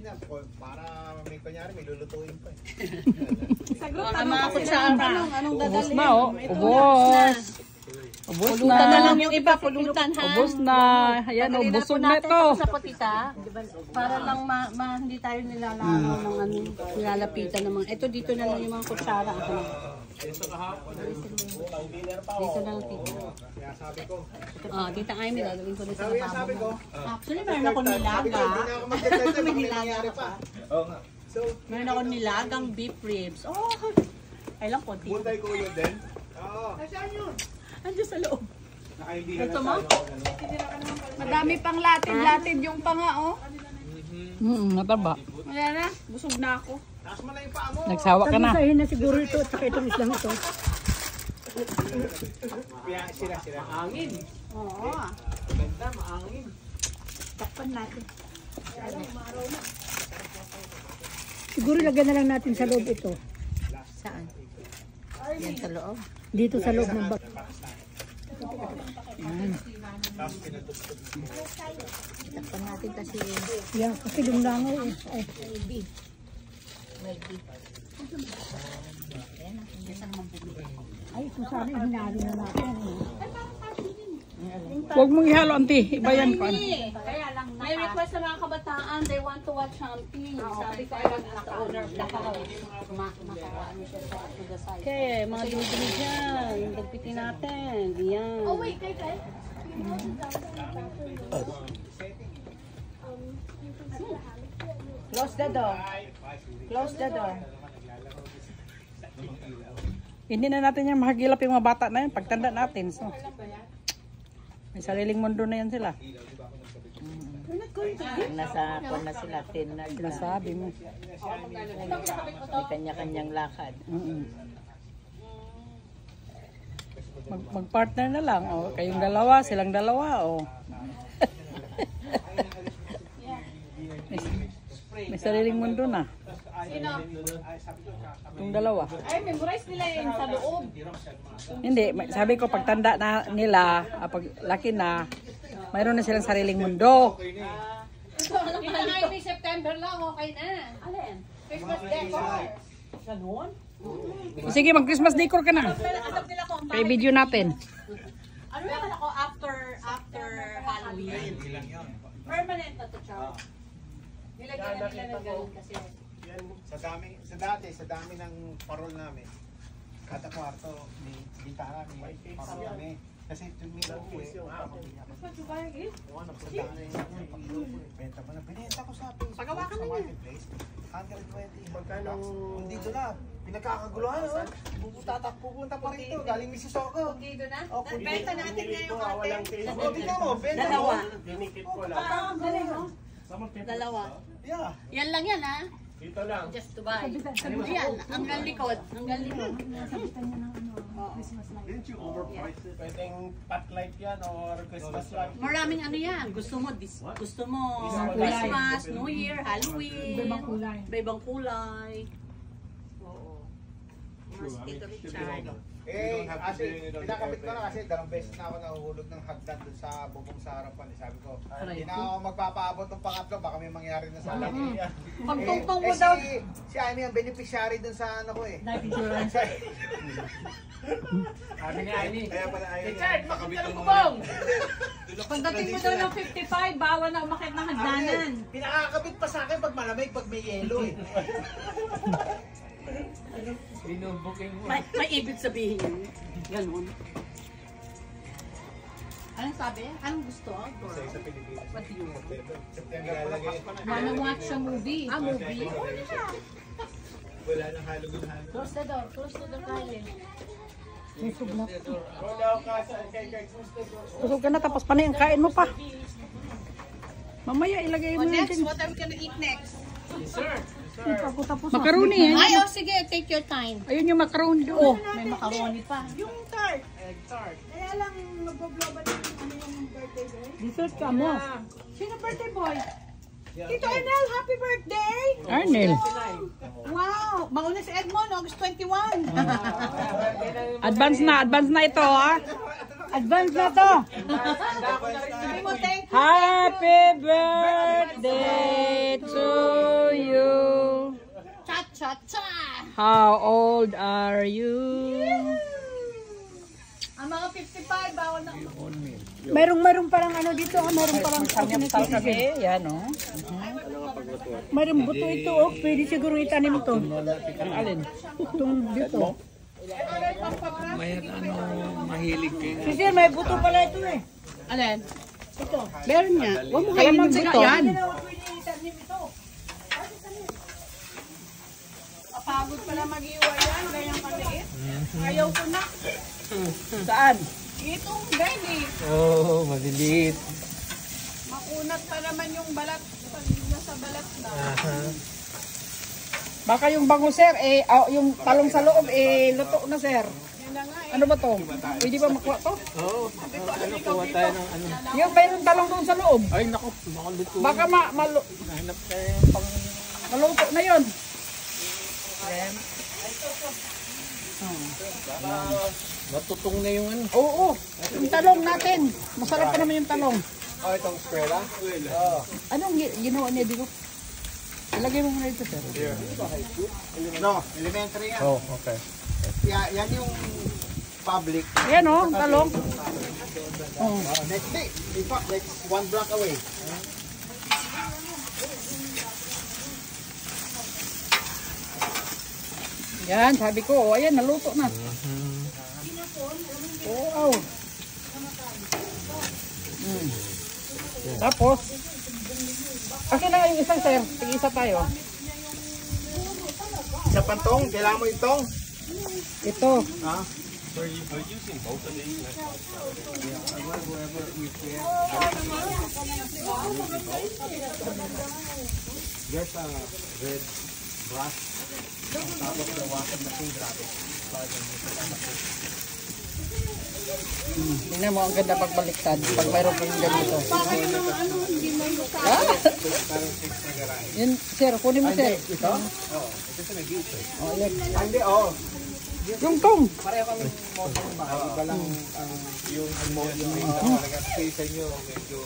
na. Para may kunyari, may lulutuin pa eh. Sa group, mga kutsara. Anong dadalhin? Ubus na, oh. Ubus. Ubus na. Pulutan na lang yung iba, pulutan ha. Ubus na. Ayan, oh, busog na ito. Sa potita, para lang hindi tayo nilalaro ng ano, nilalapitan ng mga. Ito dito na lang yung mga kutsara. Dito na lang tito. Tita Amy, gagawin ko na sa lababo. Actually, meron ako nilaga. May nilaga pa. Meron ako nilagang beef ribs. Oh, ay lang konti. Buntay ko yun din? Oo. Andiyan sa loob. Ito mo? Madami pang latid yung panga, oh. Nataba. Wala na, busog na ako. Taas mo na yung paa mo. Nagsawa ka na. Sabihin na siguro ito at saka itong islang ito. Sila. Maangin. Oo. Ganda, maangin. Takpan natin. Siguro lagyan na lang natin sa loob ito. Saan? Yan sa loob. Dito sa loob ng bag. Takpan natin kasi Yan, kasi lumlangaw eh. Ay, ay, kung sana hinari na natin. Huwag mong ihalo, auntie. Iba yan pa. Kaya lang may request sa mga kabataan, they want to watch something. Sabi ko, I want the owner of the house. Ano siya sa side. Okay, mga duduli dyan. Dagpitin natin. Yan. Oh, wait, kay. Close the door. Close the door. Hindi na natin yan mahagilap yung mga bata na yan. Pagtanda natin. So, may sariling mundo na yan sila. Nasa ako na sila, 10 na sila. Nasabi mo. May kanya-kanyang lakad. Mag-partner na lang. O, kayong dalawa, silang dalawa. O. May sariling mundo na. Sino? Yung dalawa. Ay, memorize nila yung sa loob. Hindi, sabi ko pagtanda na nila, pag laki na, mayroon na silang sariling mundo. Ito na yung September lang, okay na. Alin? Christmas decor. Ganon? Sige, mag-Christmas decor ka na. Alam nila ko ang Kay video natin. ano naman ako after Halloween. Permanent na to, Charles. Nilagyan na nila ng ganun kasi. Sa dami ng parol namin. Kada kwarto, may gitara, may parol kami. Kasi tumira ko eh. Benta mo na. Binenta ko sa marketplace. 120. Magkano? Dito na. Pinagkakaguluhan. Pupunta pa rito. Galing Mississauga. Dito na? Oh, Benta natin ngayon ate. Tingnan mo. Benta mo. Dalawa. Dinikit ko lang. Dalawa. Yeah. Yan lang yan ha. Dito lang. Just to buy. Yan, hanggang likod. Hanggang likod. Didn't you overprice it? Pwedeng pot light yan or Christmas light. Maraming ano yan. Gusto mo Christmas, New Year, Halloween. Iba-ibang kulay. Oo. Tito Richard. Kasi pinakabit ko na kasi dalawang beses na ako nahuhulog ng hagdan dun sa bubong sa harapan. Sabi ko, hindi na ako magpapaabot ng pangatlo, baka may mangyari na sa akin. Pagtungtong mo daw. Si Amy ang beneficiary dun sa ano ko eh. Life insurance. Sabi ni Amy. Kaya pala ayaw niya. Pakabit ng Bong! Pagdating mo daw ng 55, bawal na umakit ng hagdanan. Pinakakabit pa sa akin pag malamig, pag may yelo eh. May ibig sabihin yun. Ganun. Anong sabi? Anong gusto? Sa Pilipinas. What do you want? September. Wanna watch a movie? Movie? Wala nang Halloween. Close the door. Close the door, Kylie. Busog ka na, tapos panay ang kain mo pa. Mamaya ilagay mo Next, natin. what are we gonna eat next? Macaroni eh. Ay, sige, take your time. Ayun yung macaroni doon. Oh, may macaroni pa. Yung tart. Egg tart. Kaya lang magbo-blow ba yung birthday boy? Dessert ka mo. Sino birthday boy? Tito Arnel, happy birthday! Arnel. Wow! Mauna si Edmond, August 21. Advance na ito ha. Advance na to. Sabi mo, thank you. Happy birthday to Wacha! How old are you? Ang mga 55, bawal na. Mayroong parang ano dito, mayroong parang Samyaptal kami. Yan, oh. mayroong buto ito, oh. Pwede siguro itanim to. Ang alin? Itong dito. Mahilig kayo. Si Sir, may buto pala ito eh. Alin? Ito. Meron niya. Huwag mo Kaya kainin mag buto. yan. Pwede itanim ito. Pagod pala mag-iwa yan, ganyang maliit. Ayaw ko na. Saan? Itong baby. Oo, maliliit. Makunat pa naman yung balat. Pag nasa balat na. Baka yung bango, sir, yung talong sa loob, luto na, sir. Yun na nga eh. Ano ba to? Pwede ba makuha to? Oo, kuha tayo ng ano. Yung mayroong talong doon sa loob. Ay, naku, makaluto. Baka Hanap tayo pang... maluto na yun. Matutong na yung ano. Oo, yung talong natin. Masarap pa naman yung talong. Oh, itong skwela? Oo. Anong ginawa niya dito? Ilagay mo muna ito, sir. No, elementary yan. Oh, okay. Yan yung public. Ayan, oh, talong. Oh. Next day. In fact, next 1 block away. Yan, sabi ko, oh, ayan, naluto na. Wow. Tapos, okay lang yung isang, sir. Tig-isa tayo. Sa pantong, kailangan mo itong. Ito. Ha? There's a red brush. Tapos the washing machine, grabe. Tingnan mo, ang ganda pagbaliktad. Pag mayroon kang ganito. Ah? Yun, sir, kunin mo, sir. Ito? Oo. Ito sa nag-iito. Oh, yan. Hindi, oo. Yung tong. Pareho kami motor ba? Iba lang ang yung motor na talaga sa inyo medyo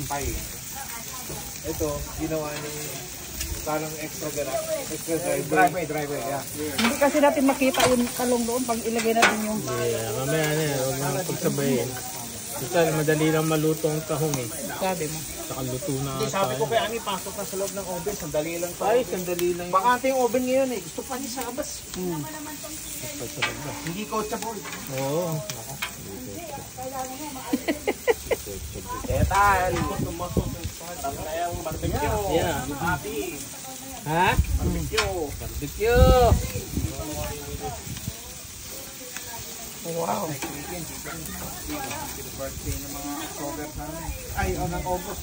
pay. Ito, ginawa ni parang extra driver, yeah. Hindi kasi natin makita yung talong doon pag ilagay natin yung... Mamaya na yan, huwag mo pagsabayin. Total, madali lang maluto ang tahong eh. Sabi mo. Saka luto na Sabi ko tayo. kay Ani, pasok na sa loob ng oven, sandali lang to. Ay, sandali lang yun. Bakante yung oven ngayon eh, gusto pa niya sa abas. Hindi coachable. Oo. Etal! Tamayang barbecue. Yeah. Happy. Ha? Barbecue. Barbecue! Wow. Birthday ng mga October sa amin. Ay, ng August.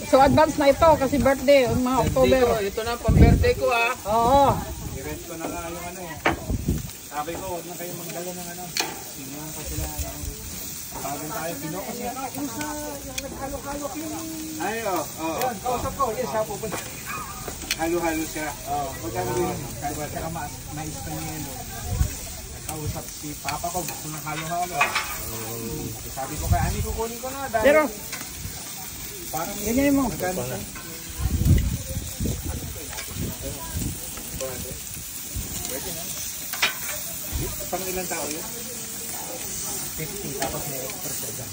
So advance na ito kasi birthday, yung mga October. Ito na, pang-birthday ko ah. Oo. I-rent ko na nga yung ano eh. Sabi ko, huwag na kayo magdala ng ano. Tingnan ko sila. Pagin tayo, Pino. Kasi ano, yung sa naghalo-halo ay, oo. Yan, kausap ko. Yes, ha, pupunta. Halo-halo siya. Oo. Magkano yun? Saka mais pa niya yun. Kausap si Papa ko, gusto ng halo-halo. Sabi ko kay Ani, kukunin ko na. Dahil Pero, parang ganyan mo. magkano siya? Pwede na. Pang ilang tao yun? 50, tapos may extra siya.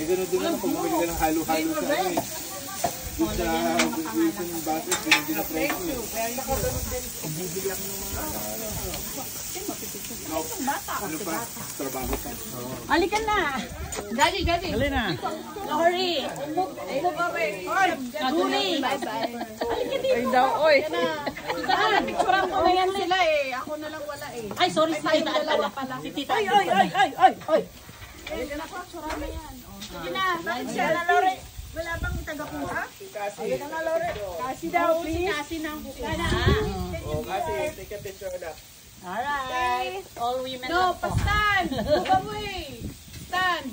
Eh, gano'n din lang pag bumili ka ng halo-halo sa ano eh. Doon sa yung basis, gano'n din na presyo. Kung bibili ako ng mga ano pa, trabaho pa. Halika na. Gagi. Dali na. Lori. Umuk ka ba? Oy. Guli. Bye-bye. Halika dito. Ay daw, oy. Saan? Picturean ko na yan sila eh. Ako na lang wala eh. Ay, sorry sa Tayong dalawa pala. Si Tita. Ay. Sige na. Bakit siya na, Lore? Wala bang taga-kuha? Ayun na nga, Lore. Kasi daw, please. Kasi nang kukuha. Oh, kasi, take a picture na. Alright. All women No, lang po. pa-stand. Move away. Stand.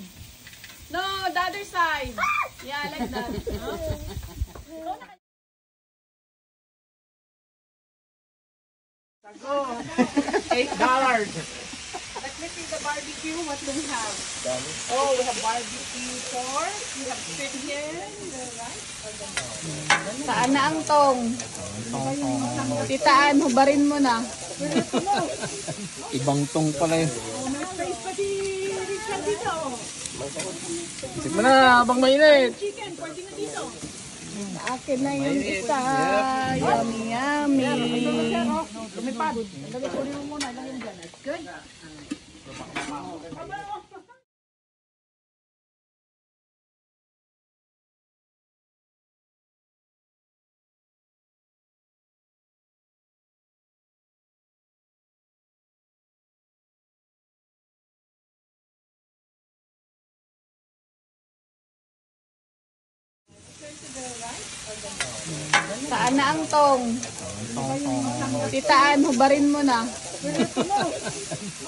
No, the other side. Yeah, like that. $8. Let me see the barbecue. What do we have? Oh, we have barbecue pork. We have chicken. Right? Saan na ang tong? Titaan, hubarin mo na. Ibang tong pala yun. May space pa si Richard dito. Tikman na habang mainit. Chicken, pwede na dito. Akin na yung isa. Yummy, yummy. Lumipad. Kunin mo muna lang yung ganas. Good. Saan na ang tong? Titaan, hubarin mo na.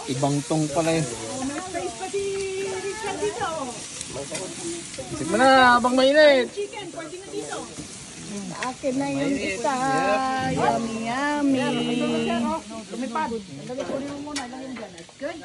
Ibang tong pala yun. May space pa si Richard dito. Tikman na habang mainit. Chicken, pwede na dito. Akin na yung isa. Yummy, yummy. Lumipad. Kunin mo muna lang yung ganas. Good.